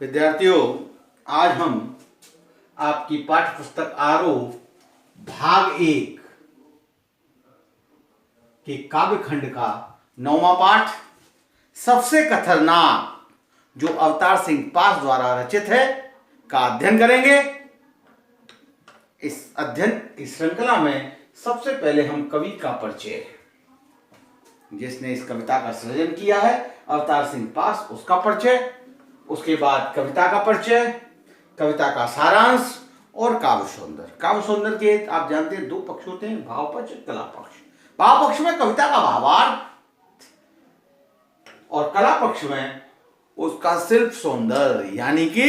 विद्यार्थियों, आज हम आपकी पाठ्य पुस्तक आरोह भाग 1 के काव्य खंड का 9वां पाठ सबसे खतरनाक, जो अवतार सिंह पास द्वारा रचित है, का अध्ययन करेंगे। इस अध्ययन की श्रृंखला में सबसे पहले हम कवि का परिचय, जिसने इस कविता का सृजन किया है, अवतार सिंह पास, उसका परिचय। उसके बाद कविता का परिचय, कविता का सारांश और काव्य सौंदर्य। काव्य सौंदर्य के आप जानते हैं 2 पक्ष होते हैं, भाव पक्ष, कला पक्ष। भाव पक्ष में कविता का भावार्थ और कला पक्ष में उसका शिल्प सौंदर्य, यानी कि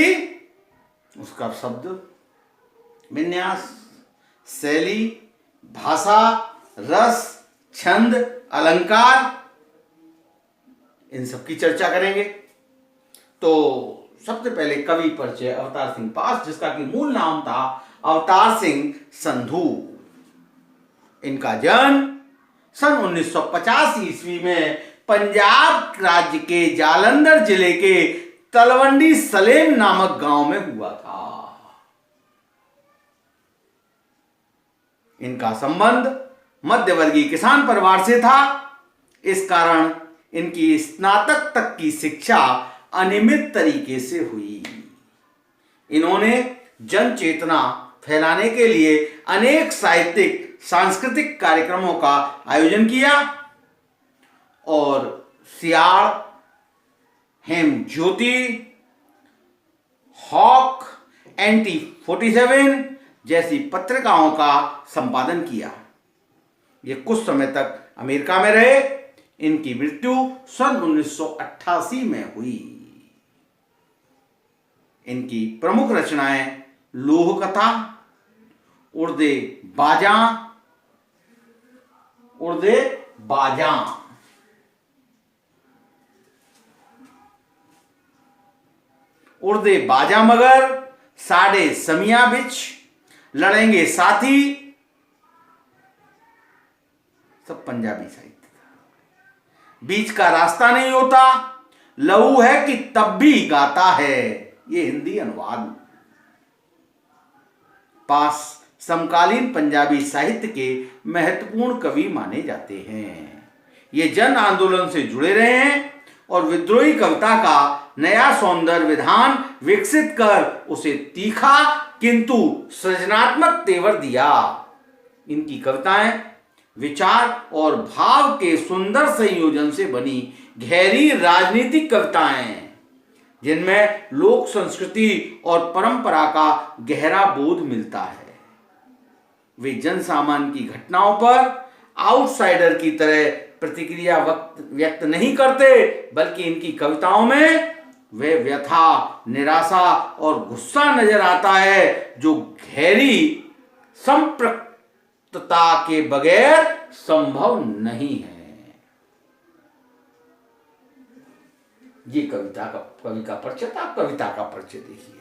उसका शब्द विन्यास, शैली, भाषा, रस, छंद, अलंकार, इन सब की चर्चा करेंगे। तो सबसे पहले कवि परिचय अवतार सिंह पास, जिसका कि मूल नाम था अवतार सिंह संधू। इनका जन्म सन 1950 ईस्वी में पंजाब राज्य के जालंधर जिले के तलवंडी सलेम नामक गांव में हुआ था। इनका संबंध मध्यवर्गीय किसान परिवार से था। इस कारण इनकी स्नातक तक की शिक्षा अनियमित तरीके से हुई। इन्होंने जन चेतना फैलाने के लिए अनेक साहित्यिक सांस्कृतिक कार्यक्रमों का आयोजन किया और सियाड़, हेम ज्योति, हॉक, एंटी 47 जैसी पत्रिकाओं का संपादन किया। ये कुछ समय तक अमेरिका में रहे। इनकी मृत्यु सन 1988 में हुई। इनकी प्रमुख रचनाएं लोह कथा, उर्दे बाजा, उर्दे बाजा मगर, साढ़े समिया बिच, लड़ेंगे साथी, सब पंजाबी साहित्य था। बीच का रास्ता नहीं होता, लहू है कि तब भी गाता है, ये हिंदी अनुवाद। पास समकालीन पंजाबी साहित्य के महत्वपूर्ण कवि माने जाते हैं। ये जन आंदोलन से जुड़े रहे हैं और विद्रोही कविता का नया सौंदर्य विधान विकसित कर उसे तीखा किंतु सृजनात्मक तेवर दिया। इनकी कविताएं विचार और भाव के सुंदर संयोजन से बनी गहरी राजनीतिक कविताएं, जिनमें लोक संस्कृति और परंपरा का गहरा बोध मिलता है। वे जन सामान्य की घटनाओं पर आउटसाइडर की तरह प्रतिक्रिया व्यक्त नहीं करते, बल्कि इनकी कविताओं में वे व्यथा, निराशा और गुस्सा नजर आता है, जो गहरी संपृक्तता के बगैर संभव नहीं है। ये कवि का परिचय था। कविता का परिचय देखिए।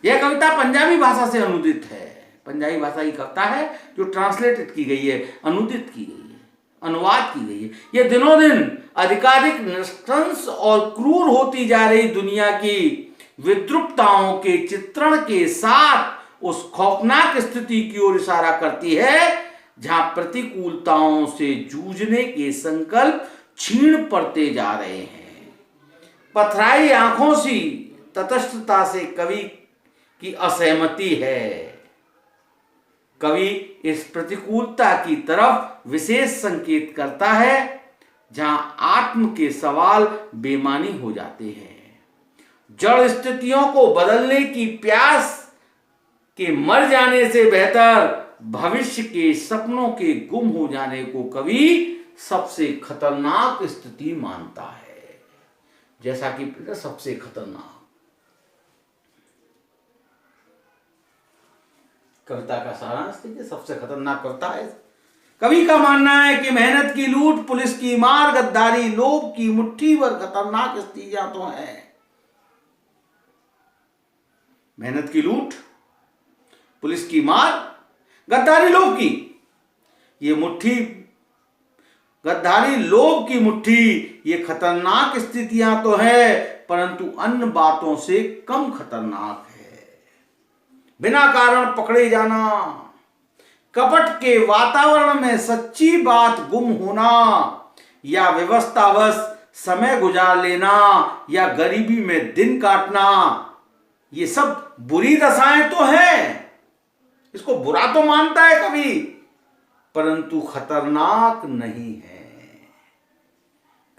यह कविता पंजाबी भाषा से अनुदित है। पंजाबी भाषा की कविता है जो ट्रांसलेटेड की गई है, अनुदित की गई है, अनुवाद की गई है। यह दिनों दिन अधिकाधिक नृशंस और क्रूर होती जा रही दुनिया की विद्रुपताओं के चित्रण के साथ उस खौफनाक स्थिति की ओर इशारा करती है, जहां प्रतिकूलताओं से जूझने के संकल्प क्षीण पड़ते जा रहे हैं। पथराई आंखों सी तटस्थता से कवि की असहमति है। कवि इस प्रतिकूलता की तरफ विशेष संकेत करता है, जहां आत्म के सवाल बेमानी हो जाते हैं। जड़ स्थितियों को बदलने की प्यास के मर जाने से बेहतर भविष्य के सपनों के गुम हो जाने को कवि सबसे खतरनाक स्थिति मानता है। जैसा कि सबसे खतरनाक, कविता का सारांश देखिए। सबसे खतरनाक कविता है। कवि का मानना है कि मेहनत की लूट, पुलिस की मार, गद्दारी, लोभ की मुट्ठी भर खतरनाक स्थितियां तो हैं। मेहनत की लूट, पुलिस की मार, गद्दारी, लोभ की ये मुट्ठी गद्दारी, लोभ की मुट्ठी, ये खतरनाक स्थितियां तो है, परंतु अन्य बातों से कम खतरनाक है। बिना कारण पकड़े जाना, कपट के वातावरण में सच्ची बात गुम होना, या व्यवस्थावश समय गुजार लेना, या गरीबी में दिन काटना, ये सब बुरी दशाएं तो हैं। इसको बुरा तो मानता है कवि, परंतु खतरनाक नहीं है।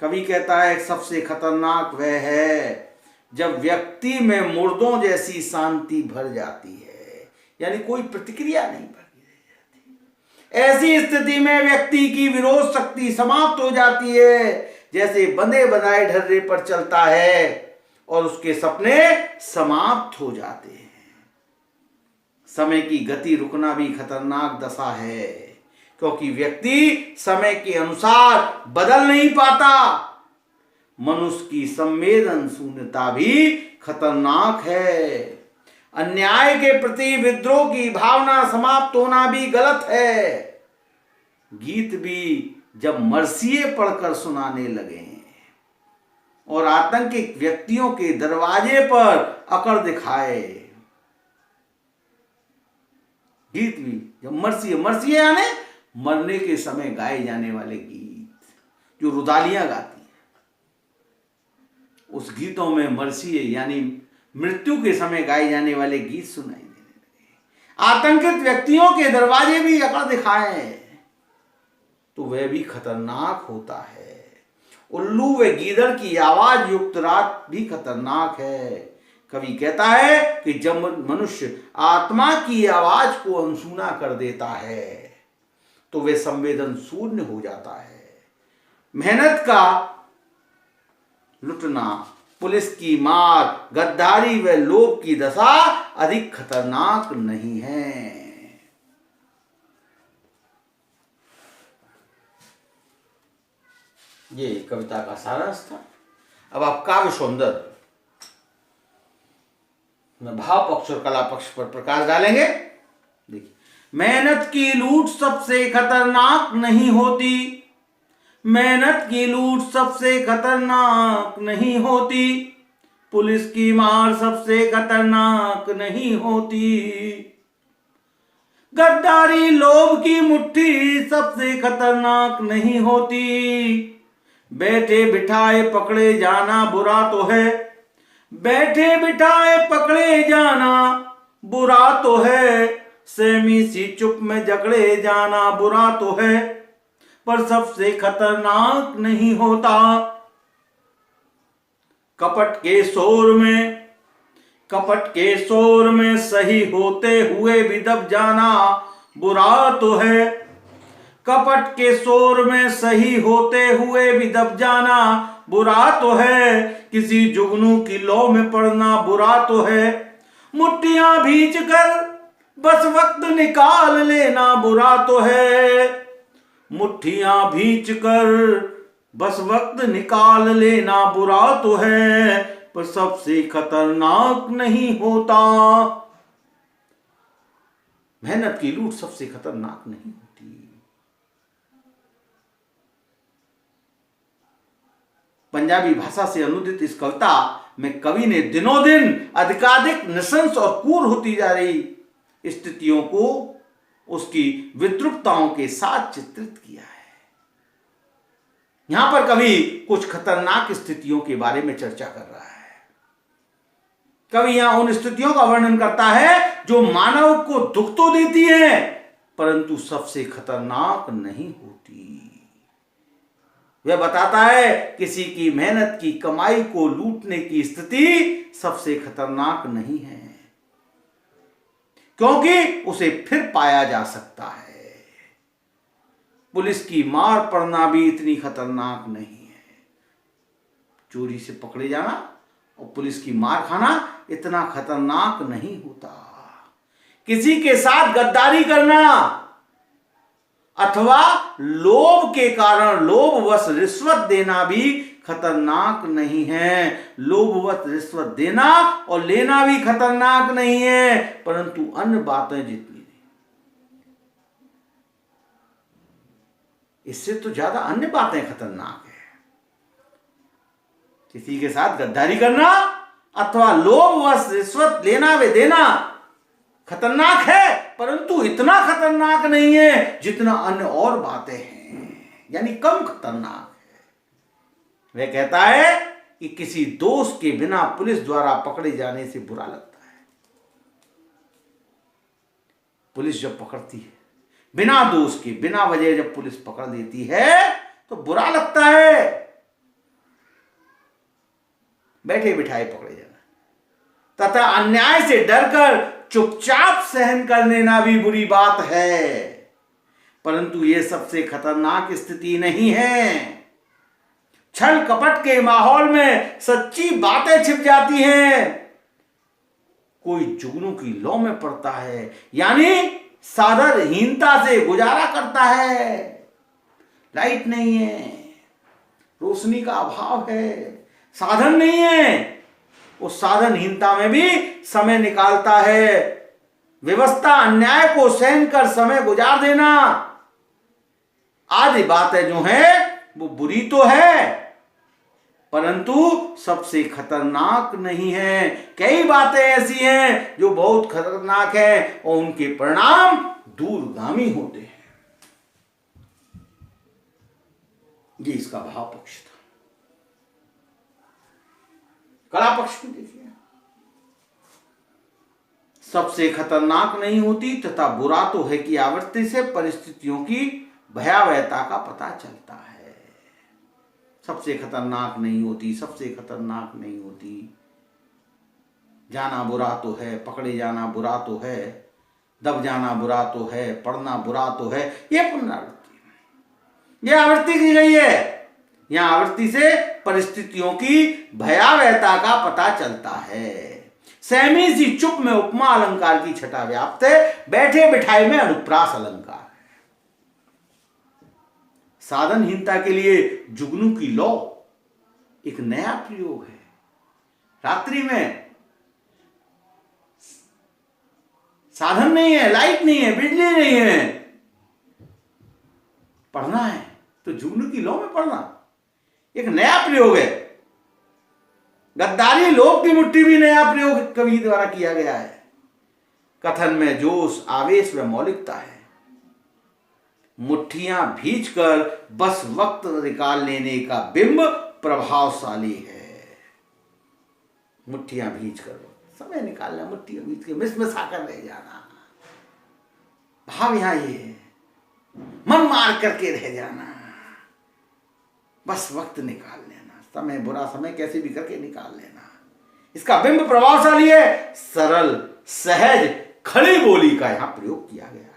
कवि कहता है सबसे खतरनाक वह है जब व्यक्ति में मुर्दों जैसी शांति भर जाती है, यानी कोई प्रतिक्रिया नहीं बनी रह जाती। ऐसी स्थिति में व्यक्ति की विरोध शक्ति समाप्त हो जाती है, जैसे बंधे बनाए ढर्रे पर चलता है और उसके सपने समाप्त हो जाते हैं। समय की गति रुकना भी खतरनाक दशा है, क्योंकि व्यक्ति समय के अनुसार बदल नहीं पाता। मनुष्य की संवेदन शून्यता भी खतरनाक है। अन्याय के प्रति विद्रोह की भावना समाप्त होना भी गलत है। गीत भी जब मरसिए पढ़कर सुनाने लगे और आतंकित व्यक्तियों के दरवाजे पर अकड़ दिखाए, गीत भी जब मरसिए यानी मरने के समय गाए जाने वाले गीत जो रुदालियां गाती हैं, उस गीतों में मरसिए यानी मृत्यु के समय गाए जाने वाले गीत सुनाई देने लगे। आतंकित व्यक्तियों के दरवाजे भी अकड़ दिखाए तो वह भी खतरनाक होता है। उल्लू व गीदड़ की आवाज युक्त रात भी खतरनाक है। कवि कहता है कि जब मनुष्य आत्मा की आवाज को अनसुना कर देता है तो वे संवेदन शून्य हो जाता है। मेहनत का लुटना, पुलिस की मार, गद्दारी व लोभ की दशा अधिक खतरनाक नहीं है। ये कविता का सारांश था। अब आप काव्य सौंदर्य में भाव पक्ष और कला पक्ष पर प्रकाश डालेंगे। देखिए, मेहनत की लूट सबसे खतरनाक नहीं होती, मेहनत की लूट सबसे खतरनाक नहीं होती, पुलिस की मार सबसे खतरनाक नहीं होती, गद्दारी लोभ की मुट्ठी सबसे खतरनाक नहीं होती, बैठे बिठाए पकड़े जाना बुरा तो है, बैठे बिठाए पकड़े जाना बुरा तो है, सेमी सी चुप में जकड़े जाना बुरा तो है, पर सबसे खतरनाक नहीं होता, कपट के शोर में सही होते हुए भी दब जाना बुरा तो है, कपट के शोर में सही होते हुए भी दब जाना बुरा तो है, किसी जुगनू की लौ में पड़ना बुरा तो है, मुट्ठियां भींच कर बस वक्त निकाल लेना बुरा तो है, मुट्ठियां भींच कर बस वक्त निकाल लेना बुरा तो है, पर सबसे खतरनाक नहीं होता। मेहनत की लूट सबसे खतरनाक नहीं होती। पंजाबी भाषा से अनुदित इस कविता में कवि ने दिनों दिन अधिकाधिक नृशंस और क्रूर होती जा रही स्थितियों को उसकी विद्रुपताओं के साथ चित्रित किया है। यहां पर कवि कुछ खतरनाक स्थितियों के बारे में चर्चा कर रहा है। कवि यहां उन स्थितियों का वर्णन करता है जो मानव को दुख तो देती है परंतु सबसे खतरनाक नहीं होती। वह बताता है किसी की मेहनत की कमाई को लूटने की स्थिति सबसे खतरनाक नहीं है, क्योंकि उसे फिर पाया जा सकता है। पुलिस की मार पड़ना भी इतनी खतरनाक नहीं है। चोरी से पकड़े जाना और पुलिस की मार खाना इतना खतरनाक नहीं होता। किसी के साथ गद्दारी करना अथवा लोभ के कारण लोभवश रिश्वत देना भी खतरनाक नहीं है। लोभवश रिश्वत देना और लेना भी खतरनाक नहीं है, परंतु अन्य बातें जितनी नहीं। इससे तो ज्यादा अन्य बातें खतरनाक है। किसी के साथ गद्दारी करना अथवा लोभवश रिश्वत लेना व देना खतरनाक है, परंतु इतना खतरनाक नहीं है जितना अन्य और बातें हैं, यानी कम खतरनाक है। वह कहता है कि किसी दोष के बिना पुलिस द्वारा पकड़े जाने से बुरा लगता है। पुलिस जब पकड़ती है बिना दोष के, बिना वजह जब पुलिस पकड़ लेती है तो बुरा लगता है। बैठे बिठाए पकड़े जाना तथा अन्याय से डरकर चुपचाप सहन कर लेना भी बुरी बात है, परंतु यह सबसे खतरनाक स्थिति नहीं है। छल कपट के माहौल में सच्ची बातें छिप जाती हैं। कोई जुगनू की लौ में पड़ता है, यानी साधनहीनता से गुजारा करता है। लाइट नहीं है, रोशनी का अभाव है, साधन नहीं है, उस साधनहीनता में भी समय निकालता है। व्यवस्था अन्याय को सहन कर समय गुजार देना आदि बातें जो है वो बुरी तो है, परंतु सबसे खतरनाक नहीं है। कई बातें ऐसी हैं जो बहुत खतरनाक हैं और उनके परिणाम दूरगामी होते हैं। ये इसका भाव पक्ष था। कला पक्ष में देखिए, सबसे खतरनाक नहीं होती तथा बुरा तो है कि आवृत्ति से परिस्थितियों की भयावहता का पता चलता है। सबसे खतरनाक नहीं होती, सबसे खतरनाक नहीं होती। जाना बुरा तो है, पकड़े जाना बुरा तो है, दब जाना बुरा तो है, पढ़ना बुरा तो है। यह पुनरावृत्ति, यह आवृत्ति की गई है। यहां आवृत्ति से परिस्थितियों की भयावहता का पता चलता है। सहमी सी चुप में उपमा अलंकार की छटा व्याप्त है, बैठे बिठाए में अनुप्रास अलंकार है। साधनहीनता के लिए जुगनू की लौ एक नया प्रयोग है। रात्रि में साधन नहीं है, लाइट नहीं है, बिजली नहीं है, पढ़ना है तो जुगनू की लौ में पढ़ना एक नया प्रयोग है। गद्दारी लोभ की मुट्ठी भी नया प्रयोग कवि द्वारा किया गया है। कथन में जोश, आवेश व मौलिकता है। मुट्ठियां भींचकर बस वक्त निकाल लेने का बिंब प्रभावशाली है। मुट्ठियां भींचकर समय निकालना, मुट्ठियां भींच के मिसमिसा कर रह जाना, भाव यहां ये है। मन मार करके रह जाना, बस वक्त निकाल लेना, समय बुरा समय कैसे भी करके निकाल लेना। इसका बिंब प्रभावशाली है। सरल सहज खड़ी बोली का यहां प्रयोग किया गया है।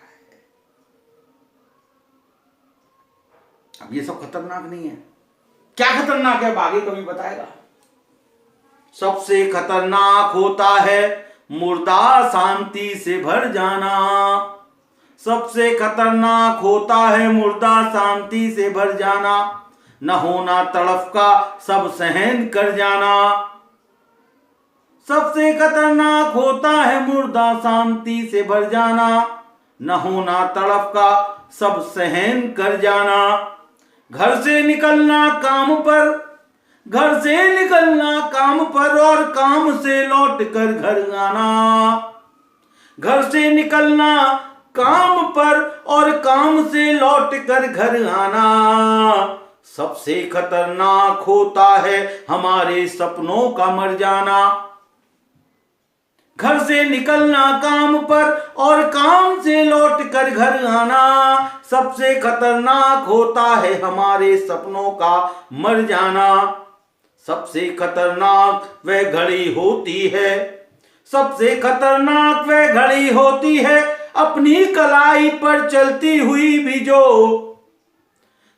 अब ये सब खतरनाक नहीं है। क्या खतरनाक है आगे कभी बताएगा। सबसे खतरनाक होता है मुर्दा शांति से भर जाना। सबसे खतरनाक होता है मुर्दा शांति से भर जाना। न होना तड़फ का सब सहन कर जाना। सबसे खतरनाक होता है मुर्दा शांति से भर जाना। न होना तड़फ का सब सहन कर जाना। घर से निकलना काम पर, घर से निकलना काम पर और काम से लौट कर घर आना। घर से निकलना काम पर और काम से लौट कर घर आना। सबसे खतरनाक होता है हमारे सपनों का मर जाना। घर से निकलना काम पर और काम से लौट कर घर आना। सबसे खतरनाक होता है हमारे सपनों का मर जाना। सबसे खतरनाक वह घड़ी होती है, सबसे खतरनाक वह घड़ी होती है अपनी कलाई पर चलती हुई भी जो।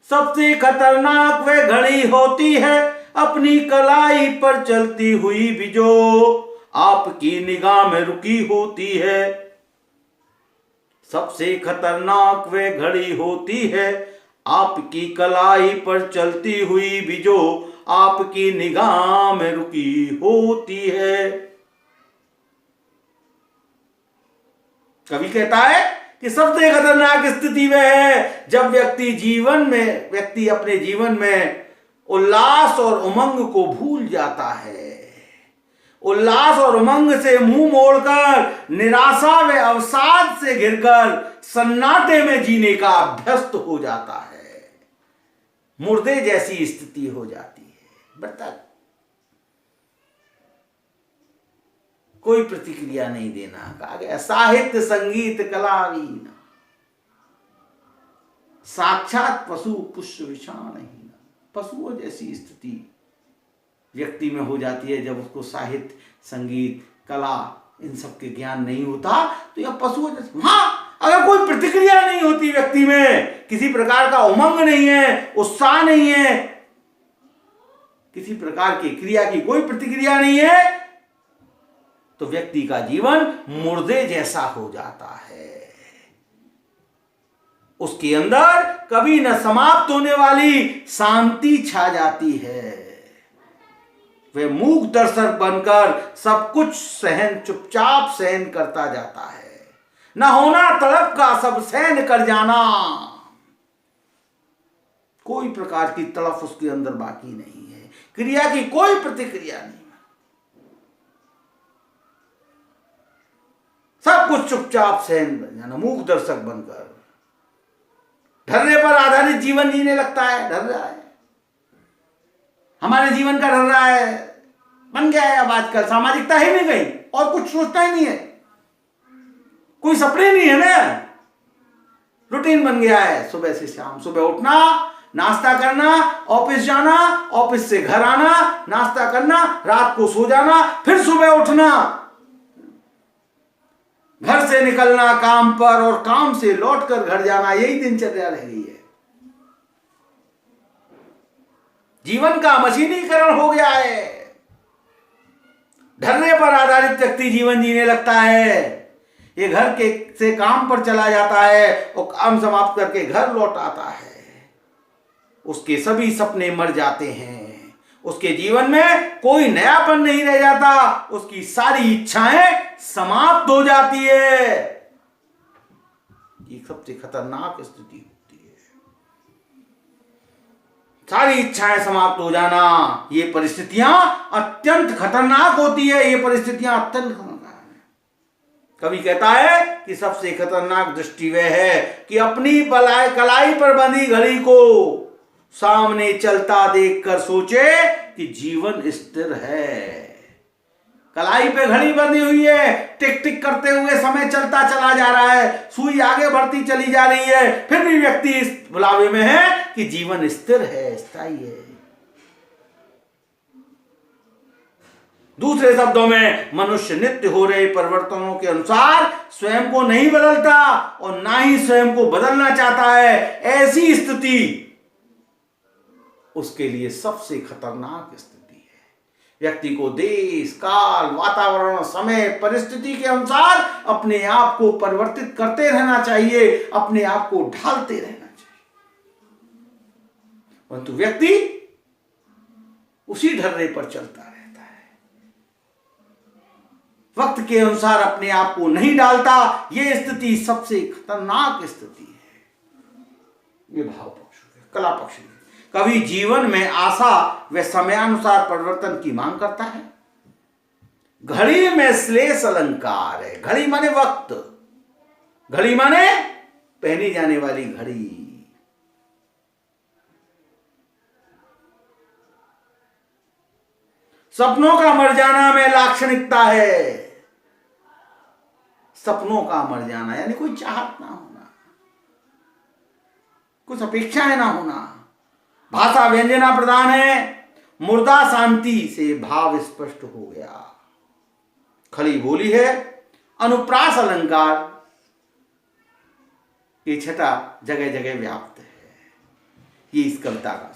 सबसे खतरनाक वह घड़ी होती है अपनी कलाई पर चलती हुई भी जो आपकी निगाह में रुकी होती है। सबसे खतरनाक वह घड़ी होती है आपकी कलाई पर चलती हुई भी जो आपकी निगाह में रुकी होती है। कवि कहता है कि सबसे खतरनाक स्थिति वह है जब व्यक्ति अपने जीवन में उल्लास और उमंग को भूल जाता है, उल्लास और उमंग से मुंह मोड़कर निराशा व अवसाद से घिरकर सन्नाटे में जीने का अभ्यस्त हो जाता है। मुर्दे जैसी स्थिति हो जाती है। मृतक, कोई प्रतिक्रिया नहीं देना। कहा गया साहित्य संगीत कलावीन, साक्षात पशु पुष्प विषाणहीन। पशुओं जैसी स्थिति व्यक्ति में हो जाती है जब उसको साहित्य संगीत कला इन सब के ज्ञान नहीं होता, तो यह पशुओं जैसे। हाँ, अगर कोई प्रतिक्रिया नहीं होती व्यक्ति में, किसी प्रकार का उमंग नहीं है, उत्साह नहीं है, किसी प्रकार की क्रिया की कोई प्रतिक्रिया नहीं है, तो व्यक्ति का जीवन मुर्दे जैसा हो जाता है। उसके अंदर कभी न समाप्त होने वाली शांति छा जाती है। वह मूक दर्शक बनकर सब कुछ चुपचाप सहन करता जाता है। न होना तड़प का सब सहन कर जाना। कोई प्रकार की तड़प उसके अंदर बाकी नहीं है, क्रिया की कोई प्रतिक्रिया नहीं, सब कुछ चुपचाप सहन कर जाना, मूक दर्शक बनकर ढर्रे पर आधारित जीवन जीने लगता है। ढर रहा है, हमारे जीवन का ढर रहा है, बन गया है अब आजकल। सामाजिकता ही नहीं गई और कुछ सोचता ही नहीं है, कोई सपने नहीं है ना, रूटीन बन गया है। सुबह से शाम, सुबह उठना, नाश्ता करना, ऑफिस जाना, ऑफिस से घर आना, नाश्ता करना, रात को सो जाना, फिर सुबह उठना, घर से निकलना काम पर और काम से लौटकर घर जाना, यही दिनचर्या रह गई है। जीवन का मशीनीकरण हो गया है। ढर्रे पर आधारित व्यक्ति जीवन जीने लगता है। ये घर के से काम पर चला जाता है और काम समाप्त करके घर लौट आता है। उसके सभी सपने मर जाते हैं। उसके जीवन में कोई नयापन नहीं रह जाता। उसकी सारी इच्छाएं समाप्त हो जाती है। ये सबसे खतरनाक स्थिति होती है, सारी इच्छाएं समाप्त हो जाना। ये परिस्थितियां अत्यंत खतरनाक होती है। ये परिस्थितियां अत्यंत खतरनाक है। कवि कहता है कि सबसे खतरनाक दृष्टि वह है कि अपनी कलाई पर बंधी घड़ी को सामने चलता देखकर सोचे कि जीवन स्थिर है। कलाई पे घड़ी बंधी हुई है, टिक टिक करते हुए समय चलता चला जा रहा है, सुई आगे बढ़ती चली जा रही है, फिर भी व्यक्ति इस भुलावे में है कि जीवन स्थिर है, स्थायी है। दूसरे शब्दों में, मनुष्य नित्य हो रहे परिवर्तनों के अनुसार स्वयं को नहीं बदलता और ना ही स्वयं को बदलना चाहता है। ऐसी स्थिति उसके लिए सबसे खतरनाक स्थिति है। व्यक्ति को देश काल वातावरण समय परिस्थिति के अनुसार अपने आप को परिवर्तित करते रहना चाहिए, अपने आप को ढालते रहना चाहिए। परंतु व्यक्ति उसी ढर्रे पर चलता रहता है, वक्त के अनुसार अपने आप को नहीं डालता। यह स्थिति सबसे खतरनाक स्थिति है। ये भाव पक्ष, कला पक्ष। कवि जीवन में आशा व समयानुसार परिवर्तन की मांग करता है। घड़ी में श्लेष अलंकार है। घड़ी माने वक्त, घड़ी माने पहनी जाने वाली घड़ी। सपनों का मर जाना में लाक्षणिकता है। सपनों का मर जाना यानी कोई चाहत ना होना, कुछ अपेक्षाएं ना होना। भाषा व्यंजना प्रधान है। मुर्दा शांति से भाव स्पष्ट हो गया। खड़ी बोली है। अनुप्रास अलंकार की छटा जगह जगह व्याप्त है। ये इस कविता का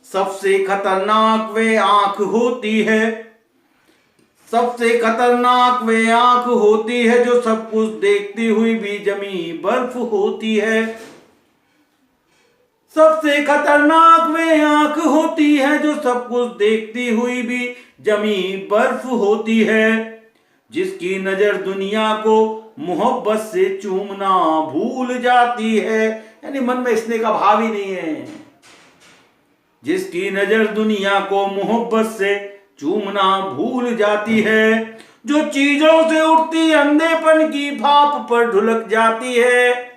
सबसे खतरनाक वे आंख होती है। सबसे खतरनाक वे आंख होती है जो सब कुछ देखती हुई भी जमी बर्फ होती है। सबसे खतरनाक वे आंख होती है जो सब कुछ देखती हुई भी जमी बर्फ होती है, जिसकी नजर दुनिया को मोहब्बत से चूमना भूल जाती है। यानी मन में इसने का भाव ही नहीं है। जिसकी नजर दुनिया को मोहब्बत से चूमना भूल जाती है, जो चीजों से उठती अंधेपन की भाप पर ढुलक जाती है,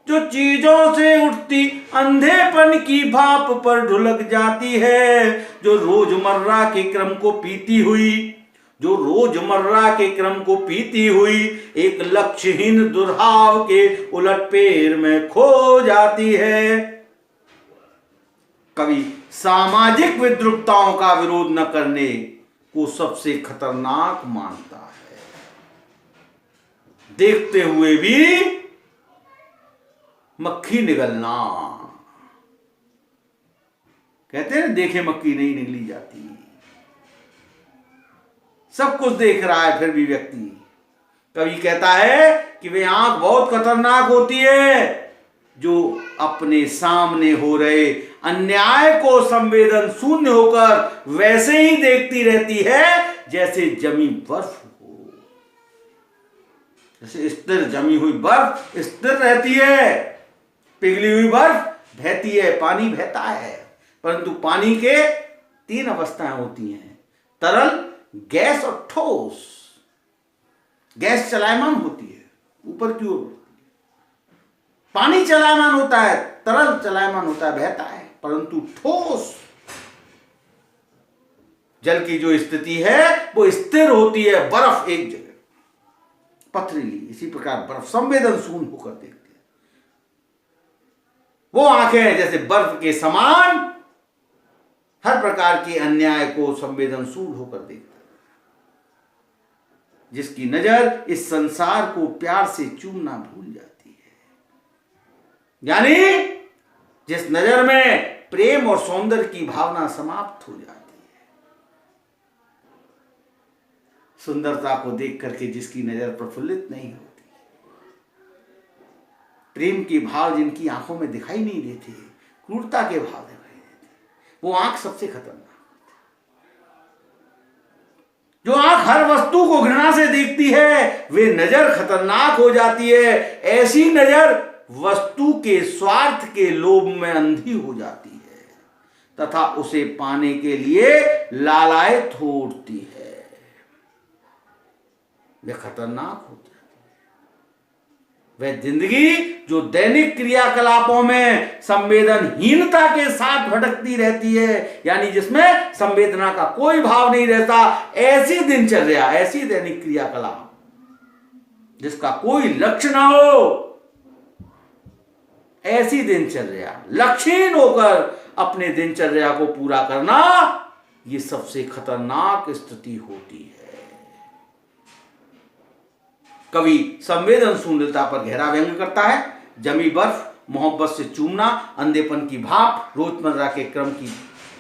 जो चीजों से उठती अंधेपन की भाप पर ढुलक जाती है, जो रोजमर्रा के क्रम को पीती हुई, जो रोजमर्रा के क्रम को पीती हुई एक लक्ष्यहीन दुर्भाव के उलटफेर में खो जाती है। कवि सामाजिक विद्रुपताओं का विरोध न करने को सबसे खतरनाक मानता है। देखते हुए भी मक्खी निगलना, कहते हैं देखे मक्खी नहीं निगली जाती। सब कुछ देख रहा है फिर भी व्यक्ति। कवि कहता है कि वे आंख बहुत खतरनाक होती है जो अपने सामने हो रहे अन्याय को संवेदन शून्य होकर वैसे ही देखती रहती है जैसे जमी बर्फ हो। जैसे स्थिर जमी हुई बर्फ स्थिर रहती है, पिघली हुई बर्फ बहती है, पानी बहता है, परंतु पानी के 3 अवस्थाएं होती हैं, तरल, गैस और ठोस। गैस चलायमान होती है, ऊपर की ओर। पानी चलायमान होता है, तरल चलायमान होता है, बहता है, परंतु ठोस जल की जो स्थिति है वो स्थिर होती है। बर्फ एक जगह पथरीली, इसी प्रकार बर्फ संवेदनशील होकर देखती है। वो आंखें जैसे बर्फ के समान हर प्रकार के अन्याय को संवेदनशील होकर देखती है, जिसकी नजर इस संसार को प्यार से चूमना भूल जाती है। यानी जिस नजर में प्रेम और सौंदर्य की भावना समाप्त हो जाती है, सुंदरता को देख करके जिसकी नजर प्रफुल्लित नहीं होती, प्रेम के भाव जिनकी आंखों में दिखाई नहीं देते, क्रूरता के भाव दिखाई देते, वो आंख सबसे खतरनाक। जो आंख हर वस्तु को घृणा से देखती है वे नजर खतरनाक हो जाती है। ऐसी नजर वस्तु के स्वार्थ के लोभ में अंधी हो जाती है तथा उसे पाने के लिए लालायित हो उठती है। वे खतरनाक हो जाती है। वह जिंदगी जो दैनिक क्रियाकलापों में संवेदनहीनता के साथ भटकती रहती है, यानी जिसमें संवेदना का कोई भाव नहीं रहता, ऐसी दिनचर्या, ऐसी दैनिक क्रियाकलाप जिसका कोई लक्ष्य ना हो, ऐसी दिनचर्या, लक्ष्यहीन होकर अपने दिनचर्या को पूरा करना, ये सबसे खतरनाक स्थिति होती है। कवि संवेदनशीलता पर गहरा व्यंग करता है। जमी बर्फ, मोहब्बत से चूमना, अंधेपन की भाप, रोजमर्रा के क्रम की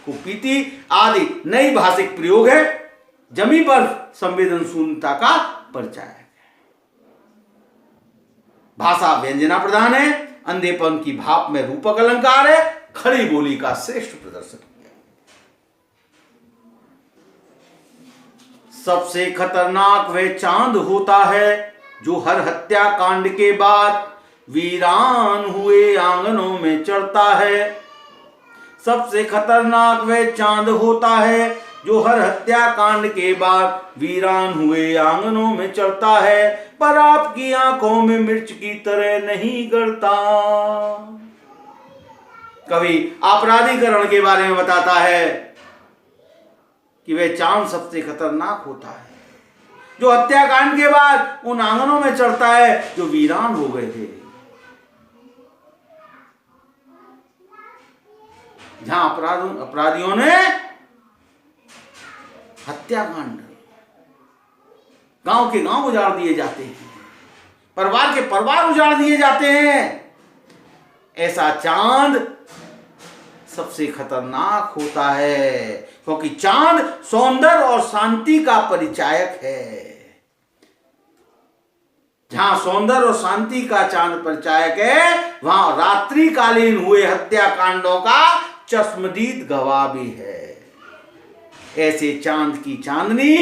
को पीती आदि नई भाषिक प्रयोग है। जमी बर्फ संवेदनशीलता का परिचायक है। भाषा व्यंजना प्रधान है। अंधेपन की भाप में रूपक अलंकार है। खड़ी बोली का श्रेष्ठ प्रदर्शन किया। सबसे खतरनाक वह चांद होता है जो हर हत्याकांड के बाद वीरान हुए आंगनों में चढ़ता है। सबसे खतरनाक वह चांद होता है जो हर हत्याकांड के बाद वीरान हुए आंगनों में चढ़ता है, पर आपकी आंखों में मिर्च की तरह नहीं गड़ता। कवि आपराधीकरण के बारे में बताता है कि वह चांद सबसे खतरनाक होता है जो हत्याकांड के बाद उन आंगनों में चढ़ता है जो वीरान हो गए थे, जहां अपराधियों ने हत्याकांड, गांव के गांव उजाड़ दिए जाते हैं, परिवार के परिवार उजाड़ दिए जाते हैं। ऐसा चांद सबसे खतरनाक होता है, क्योंकि चांद सौंदर्य और शांति का परिचायक है। जहां सौंदर्य और शांति का चांद परिचायक है, वहां रात्रिकालीन हुए हत्याकांडों का चश्मदीद गवाह भी है। ऐसे चांद की चांदनी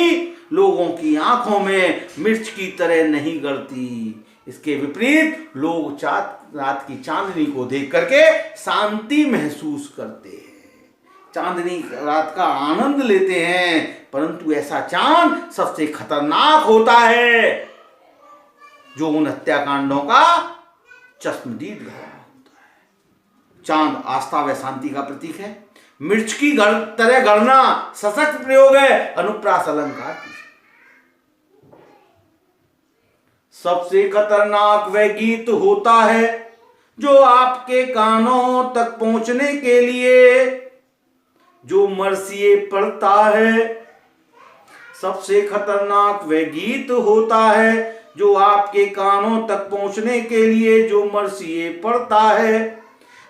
लोगों की आंखों में मिर्च की तरह नहीं गड़ती। इसके विपरीत लोग रात की चांदनी को देख करके शांति महसूस करते हैं, चांदनी रात का आनंद लेते हैं। परंतु ऐसा चांद सबसे खतरनाक होता है जो उन हत्याकांडों का चश्मदीद गवाह होता है। चांद आस्था व शांति का प्रतीक है। मिर्च की तरह गढ़ना सशक्त प्रयोग है, अनुप्रास अलंकार की। सबसे खतरनाक वह गीत होता है जो आपके कानों तक पहुंचने के लिए जो मरसिए पढ़ता है। सबसे खतरनाक वह गीत होता है जो आपके कानों तक पहुंचने के लिए जो मरसिए पढ़ता है।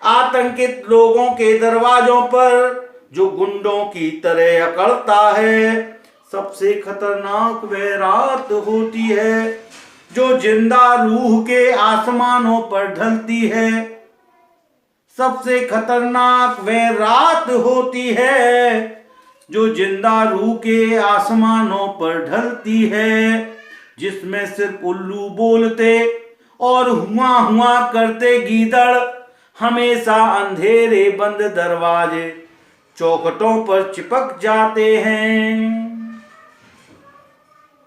आतंकित लोगों के दरवाजों पर जो गुंडों की तरह अकड़ता है। सबसे खतरनाक वह रात होती है जो जिंदा रूह के आसमानों पर ढलती है। सबसे खतरनाक वह रात होती है जो जिंदा रूह के आसमानों पर ढलती है, जिसमें सिर्फ उल्लू बोलते और हुआ हुआ करते गीदड़ हमेशा अंधेरे बंद दरवाजे चौखटों पर चिपक जाते हैं।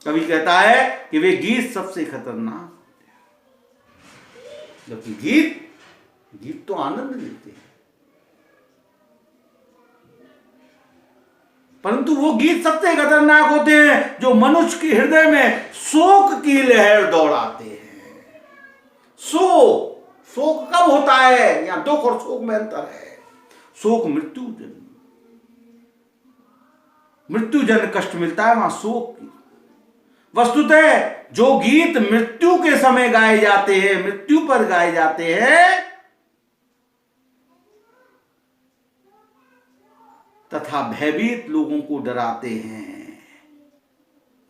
कवि कहता है कि वे गीत सबसे खतरनाक होते हैं, जबकि गीत तो आनंद देते हैं, परंतु वो गीत सबसे खतरनाक होते हैं जो मनुष्य के हृदय में शोक की लहर दौड़ाते हैं। शोक कब होता है? या दुख और शोक में अंतर है। शोक मृत्यु जन कष्ट मिलता है, वहां शोक की। वस्तुतः जो गीत मृत्यु के समय गाए जाते हैं, मृत्यु पर गाए जाते हैं, तथा भयभीत लोगों को डराते हैं,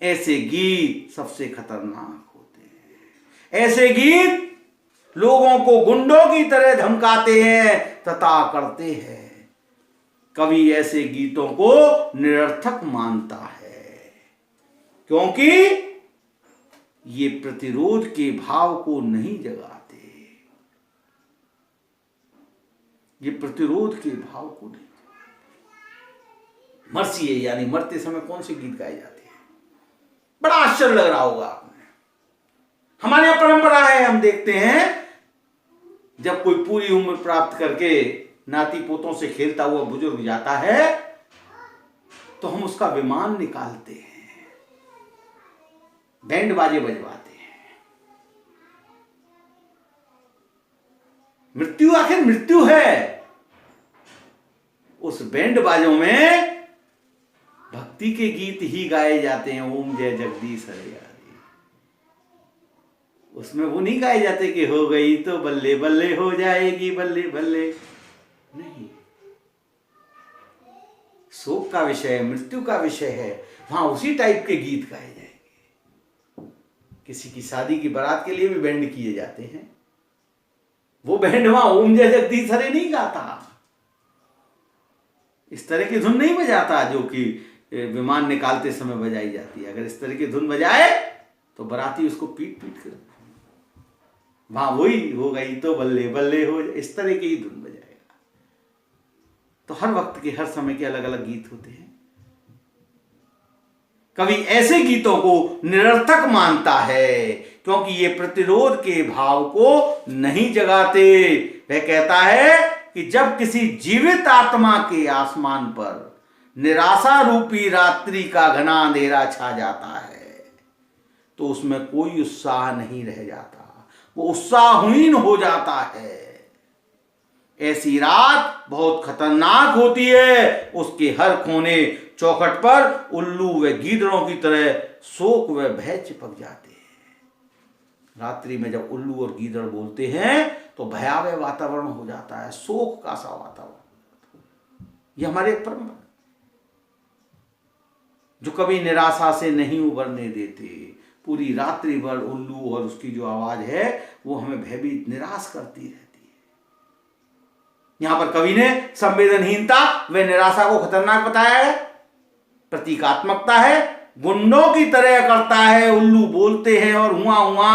ऐसे गीत सबसे खतरनाक होते हैं। ऐसे गीत लोगों को गुंडों की तरह धमकाते हैं तथा करते हैं। कवि ऐसे गीतों को निरर्थक मानता है क्योंकि ये प्रतिरोध के भाव को नहीं जगाते। ये प्रतिरोध के भाव को नहीं। मरसिए यानी मरते समय कौन से गीत गाए जाते हैं? बड़ा आश्चर्य लग रहा होगा आपने। हमारे यहां परंपरा है, हम देखते हैं जब कोई पूरी उम्र प्राप्त करके नाती पोतों से खेलता हुआ बुजुर्ग जाता है तो हम उसका विमान निकालते हैं, बैंड बाजे बजवाते हैं। मृत्यु आखिर मृत्यु है। उस बैंड बाजों में भक्ति के गीत ही गाए जाते हैं। ओम जय जगदीश हरे हरे। उसमें वो नहीं गाए जाते कि हो गई तो बल्ले बल्ले हो जाएगी बल्ले बल्ले, नहीं। शोक का विषय है, मृत्यु का विषय है, वहां उसी टाइप के गीत गाए जाएंगे। किसी की शादी की बारात के लिए भी बैंड किए जाते हैं। वो बैंड वहां ओम जय जगदीश हरे नहीं गाता, इस तरह की धुन नहीं बजाता जो कि विमान निकालते समय बजाई जाती है। अगर इस तरह की धुन बजाए तो बराती उसको पीट पीट कर, वहां वही हो गई तो बल्ले बल्ले हो, इस तरह की ही धुन बजाएगा। तो हर वक्त के हर समय के अलग अलग गीत होते हैं। कवि ऐसे गीतों को निरर्थक मानता है क्योंकि ये प्रतिरोध के भाव को नहीं जगाते। वह कहता है कि जब किसी जीवित आत्मा के आसमान पर निराशा रूपी रात्रि का घना अंधेरा छा जाता है तो उसमें कोई उत्साह नहीं रह जाता, वो उत्साहहीन हो जाता है। ऐसी रात बहुत खतरनाक होती है। उसके हर कोने चौखट पर उल्लू व गीदड़ों की तरह शोक व भय चिपक जाते हैं। रात्रि में जब उल्लू और गीदड़ बोलते हैं तो भयावह वातावरण हो जाता है, शोक का सा वातावरण। ये हमारे परंपरा जो कभी निराशा से नहीं उबरने देते, पूरी रात्रि भर उल्लू और उसकी जो आवाज है वो हमें भयभीत निराश करती रहती है। यहां पर कवि ने संवेदनहीनता व निराशा को खतरनाक बताया है। प्रतीकात्मकता है, गुंडों की तरह करता है, उल्लू बोलते हैं और हुआ हुआ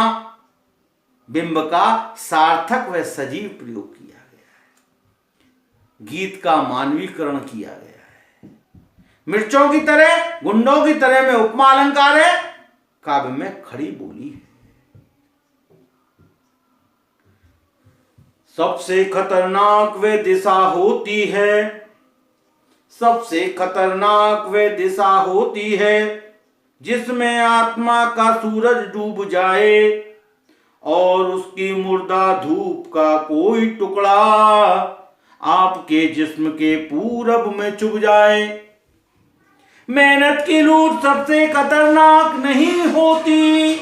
बिंब का सार्थक व सजीव प्रयोग किया गया है। गीत का मानवीकरण किया गया है। मिर्चों की तरह, गुंडों की तरह में उपमा अलंकार है, काव्य में खड़ी बोली है। सबसे खतरनाक वे दिशा होती है, सबसे खतरनाक वे दिशा होती है, जिसमें आत्मा का सूरज डूब जाए और उसकी मुर्दा धूप का कोई टुकड़ा आपके जिस्म के पूरब में चुभ जाए। मेहनत की लूट सबसे खतरनाक नहीं होती,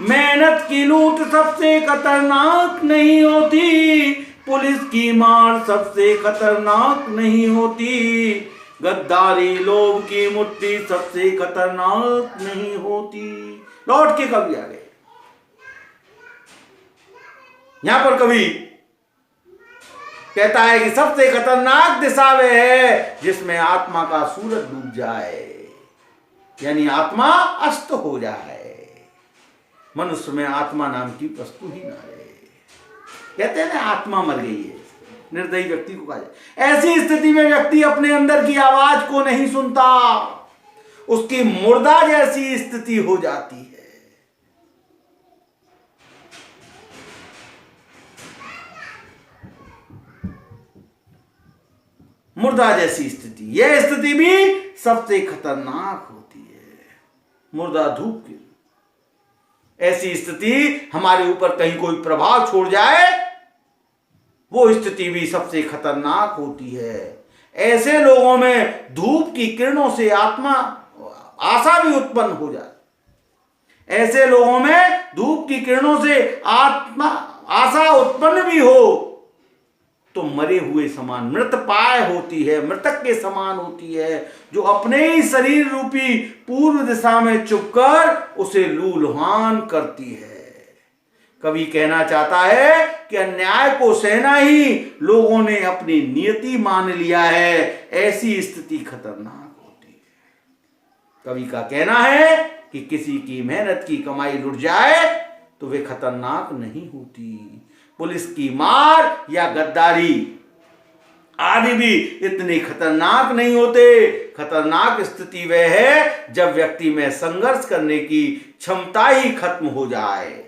मेहनत की लूट सबसे खतरनाक नहीं होती, पुलिस की मार सबसे खतरनाक नहीं होती, गद्दारी लोभ की मुट्ठी सबसे खतरनाक नहीं होती। लौट के कवि आ गए। यहां पर कवि कहता है कि सबसे खतरनाक दिशा वे है जिसमें आत्मा का सूरज डूब जाए, यानी आत्मा अस्त हो जाए, मनुष्य में आत्मा नाम की वस्तु ही ना रहे। कहते हैं ना आत्मा मर गई है, निर्दयी व्यक्ति को कहा जाए। ऐसी स्थिति में व्यक्ति अपने अंदर की आवाज को नहीं सुनता, उसकी मुर्दा जैसी स्थिति हो जाती है। मुर्दा जैसी स्थिति, यह स्थिति भी सबसे खतरनाक होती है। मुर्दा धूप की ऐसी स्थिति हमारे ऊपर कहीं कोई प्रभाव छोड़ जाए, वो स्थिति भी सबसे खतरनाक होती है। ऐसे लोगों में धूप की किरणों से आत्मा आशा भी उत्पन्न हो जाए। ऐसे लोगों में धूप की किरणों से आत्मा आशा उत्पन्न भी हो तो मरे हुए समान मृत पाय होती है, मृतक के समान होती है, जो अपने ही शरीर रूपी पूर्व दिशा में चुपकर उसे लूलहान करती है। कवि कहना चाहता है कि अन्याय को सहना ही लोगों ने अपनी नियति मान लिया है, ऐसी स्थिति खतरनाक होती है। कवि का कहना है कि किसी की मेहनत की कमाई लुट जाए तो वे खतरनाक नहीं होती, पुलिस की मार या गद्दारी आदि भी इतने खतरनाक नहीं होते। खतरनाक स्थिति वह है जब व्यक्ति में संघर्ष करने की क्षमता ही खत्म हो जाए,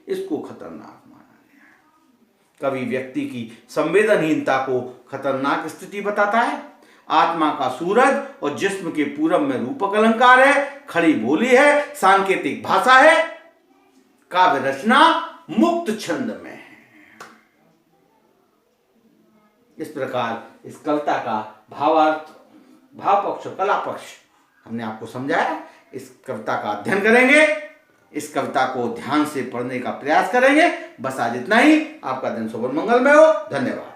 इसको खतरनाक माना गया। कवि व्यक्ति की संवेदनहीनता को खतरनाक स्थिति बताता है। आत्मा का सूरज और जिस्म के पूरब में रूपक अलंकार है, खड़ी बोली है, सांकेतिक भाषा है, काव्य रचना मुक्त छंद में है। इस प्रकार इस कविता का भावार्थ, भाव पक्ष और कला पक्ष हमने आपको समझाया। इस कविता का अध्ययन करेंगे, इस कविता को ध्यान से पढ़ने का प्रयास करेंगे। बस आज इतना ही। आपका दिन शुभ मंगलमय हो। धन्यवाद।